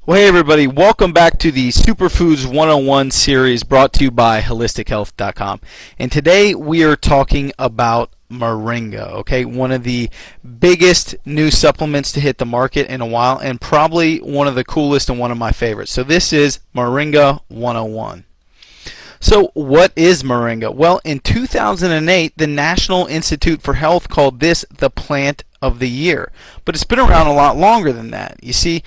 Well, hey everybody, welcome back to the Superfoods 101 series brought to you by HolisticHealth.com. And today we are talking about Moringa, okay? One of the biggest new supplements to hit the market in a while, and probably one of the coolest and one of my favorites. So this is Moringa 101. So what is Moringa? Well, in 2008, the National Institute for Health called this the plant of the year. But it's been around a lot longer than that. You see,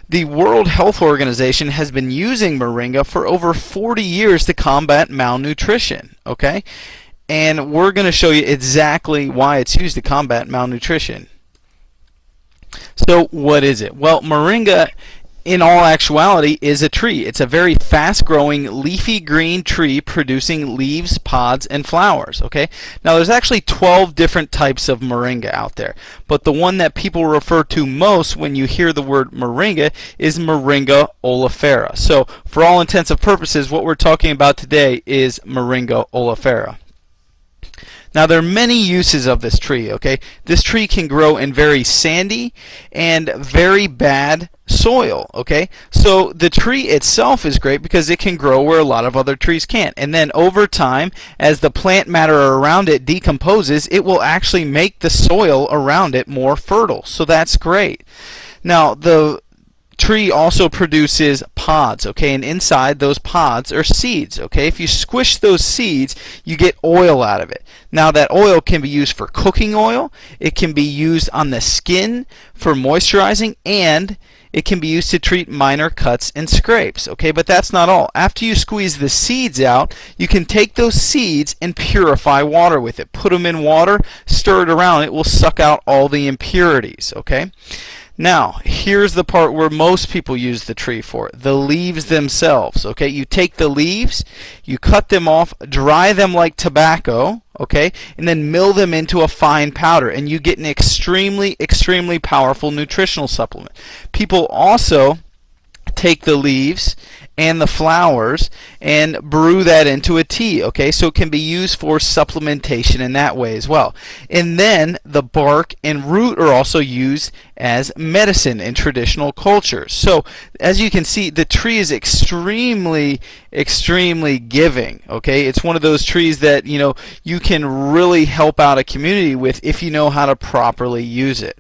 the World Health Organization has been using Moringa for over 40 years to combat malnutrition, okay? And we're going to show you exactly why it's used to combat malnutrition. So what is it? Well, Moringa in all actuality is a tree. It's a very fast-growing leafy green tree producing leaves, pods, and flowers. Okay. Now there's actually 12 different types of moringa out there, but the one that people refer to most when you hear the word moringa is Moringa oleifera. So for all intents and purposes, what we're talking about today is Moringa oleifera. Now there are many uses of this tree, okay? This tree can grow in very sandy and very bad soil, okay? So the tree itself is great because it can grow where a lot of other trees can't. And then over time, as the plant matter around it decomposes, it will actually make the soil around it more fertile. So that's great. Now the tree also produces pods, okay, and inside those pods are seeds, okay. If you squish those seeds, you get oil out of it. Now that oil can be used for cooking oil, it can be used on the skin for moisturizing, and it can be used to treat minor cuts and scrapes, okay. But that's not all. After you squeeze the seeds out, you can take those seeds and purify water with it. Put them in water, stir it around, it will suck out all the impurities, okay. Now, here's the part where most people use the tree for, the leaves themselves, okay? You take the leaves, you cut them off, dry them like tobacco, okay? And then mill them into a fine powder, and you get an extremely, extremely powerful nutritional supplement. People also take the leaves and the flowers and brew that into a tea, okay? So it can be used for supplementation in that way as well. And then the bark and root are also used as medicine in traditional cultures. So as you can see, the tree is extremely, extremely giving, okay? It's one of those trees that, you know, you can really help out a community with if you know how to properly use it.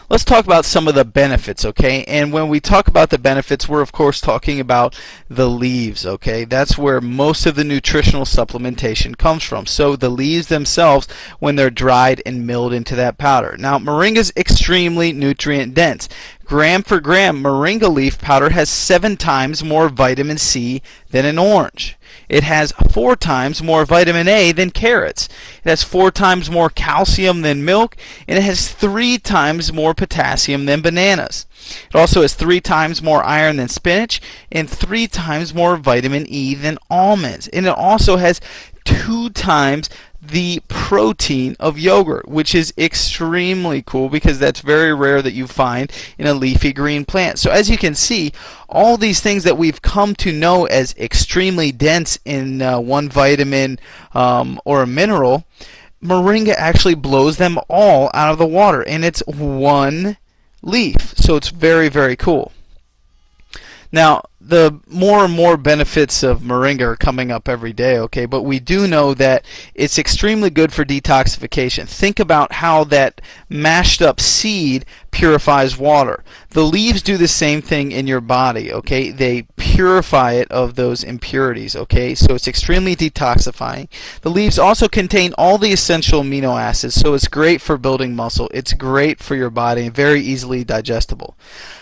Let's talk about some of the benefits, okay? And when we talk about the benefits, we're of course talking about the leaves, okay? That's where most of the nutritional supplementation comes from. So the leaves themselves, when they're dried and milled into that powder. Now, Moringa is extremely nutrient dense. Gram for gram, Moringa leaf powder has 7 times more vitamin C than an orange. It has 4 times more vitamin A than carrots. It has 4 times more calcium than milk, and it has 3 times more potassium than bananas. It also has 3 times more iron than spinach and 3 times more vitamin E than almonds. And it also has 2 times the protein of yogurt, which is extremely cool because that's very rare that you find in a leafy green plant. So as you can see, all these things that we've come to know as extremely dense in one vitamin or a mineral, Moringa actually blows them all out of the water, and it's one leaf. So it's very, very cool. Now, the more and more benefits of Moringa are coming up every day, okay? But we do know that it's extremely good for detoxification. Think about how that mashed up seed purifies water. The leaves do the same thing in your body, okay? They purify it of those impurities, okay? So it's extremely detoxifying. The leaves also contain all the essential amino acids, so it's great for building muscle. It's great for your body and very easily digestible.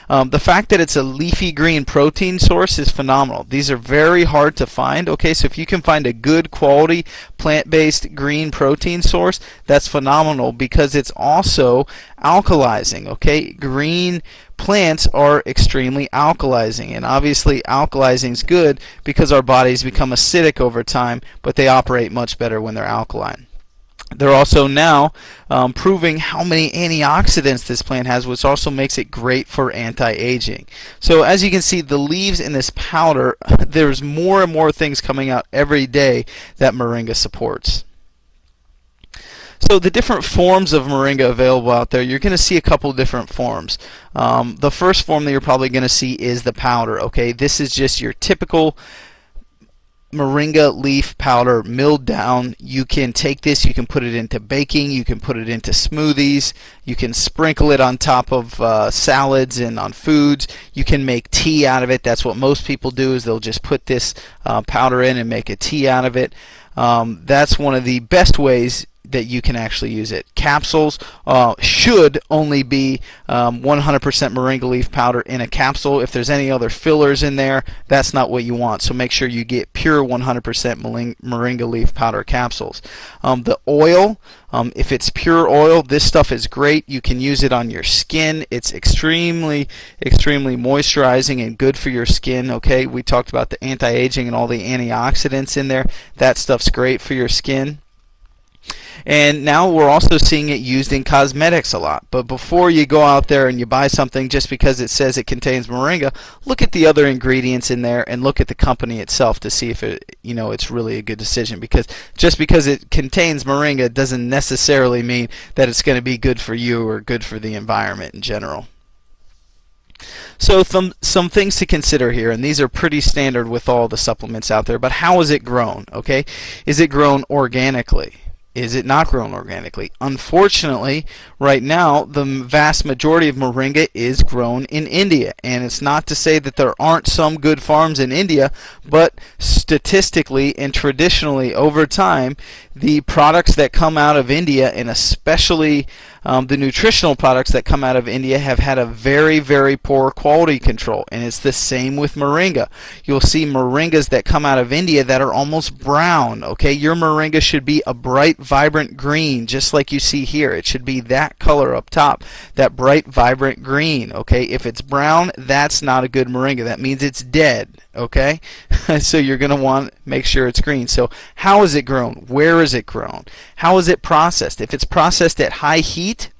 The fact that it's a leafy green protein source is phenomenal. These are very hard to find, okay? So if you can find a good quality plant-based green protein source, that's phenomenal because it's also alkalizing, okay? Green plants are extremely alkalizing, and obviously alkalizing is good because our bodies become acidic over time, but they operate much better when they're alkaline. They're also now proving how many antioxidants this plant has, which also makes it great for anti-aging. So as you can see, the leaves in this powder, there's more and more things coming out every day that Moringa supports. So the different forms of moringa available out there, you're going to see a couple different forms. The first form that you're probably going to see is the powder. Okay, this is just your typical moringa leaf powder milled down. You can take this, you can put it into baking, you can put it into smoothies, you can sprinkle it on top of salads and on foods. You can make tea out of it. That's what most people do, is they'll just put this powder in and make a tea out of it. That's one of the best ways that you can actually use it. Capsules should only be 100% moringa leaf powder in a capsule. If there's any other fillers in there, that's not what you want. So make sure you get pure 100% moringa leaf powder capsules. The oil, if it's pure oil, this stuff is great. You can use it on your skin. It's extremely moisturizing and good for your skin. Okay, we talked about the anti-aging and all the antioxidants in there. That stuff's great for your skin. And now we're also seeing it used in cosmetics a lot. But before you go out there and you buy something just because it says it contains moringa, look at the other ingredients in there and look at the company itself to see if it's really a good decision. Because just because it contains moringa doesn't necessarily mean that it's going to be good for you or good for the environment in general. So some things to consider here, and these are pretty standard with all the supplements out there. But how is it grown? Okay, is it grown organically? Is it not grown organically? Unfortunately, right now, the vast majority of moringa is grown in India. And it's not to say that there aren't some good farms in India, but statistically and traditionally over time, the products that come out of India, and especially the nutritional products that come out of India, have had a very poor quality control. And it's the same with moringa. You'll see moringas that come out of India that are almost brown. Okay, your moringa should be a bright, vibrant green, just like you see here. It should be that color up top, that bright, vibrant green. Okay, if it's brown, that's not a good moringa. That means it's dead. Okay, so you're going to want to make sure it's green. So how is it grown? Where is it grown? How is it processed? If it's processed at high heat,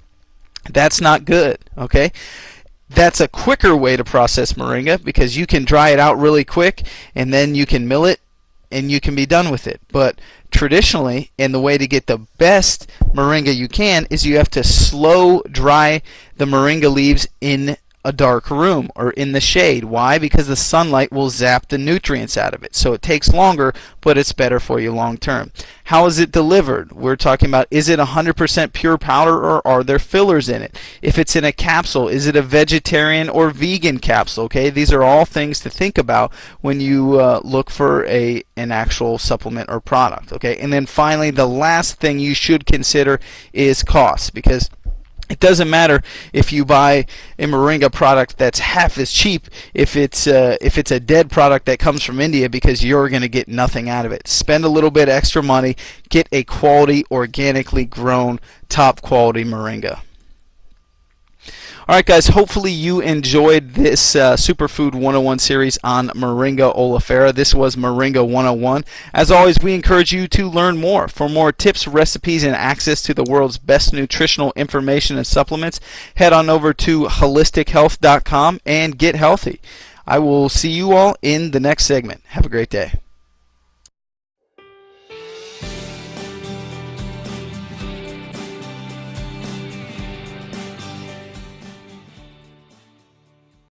that's not good. Okay, that's a quicker way to process moringa, because you can dry it out really quick and then you can mill it and you can be done with it. But traditionally, and the way to get the best moringa you can, is you have to slow dry the moringa leaves in a dark room or in the shade. Why? Because the sunlight will zap the nutrients out of it. So it takes longer, but it's better for you long term. How is it delivered? We're talking about, is it 100% pure powder or are there fillers in it? If it's in a capsule, is it a vegetarian or vegan capsule? Okay, these are all things to think about when you look for an actual supplement or product. Okay, and then finally, the last thing you should consider is cost, because it doesn't matter if you buy a moringa product that's half as cheap if it's a dead product that comes from India, because you're going to get nothing out of it. Spend a little bit extra money, get a quality, organically grown, top quality moringa. Alright guys, hopefully you enjoyed this Superfood 101 series on Moringa oleifera. This was Moringa 101. As always, we encourage you to learn more. For more tips, recipes, and access to the world's best nutritional information and supplements, head on over to holistichealth.com and get healthy. I will see you all in the next segment. Have a great day.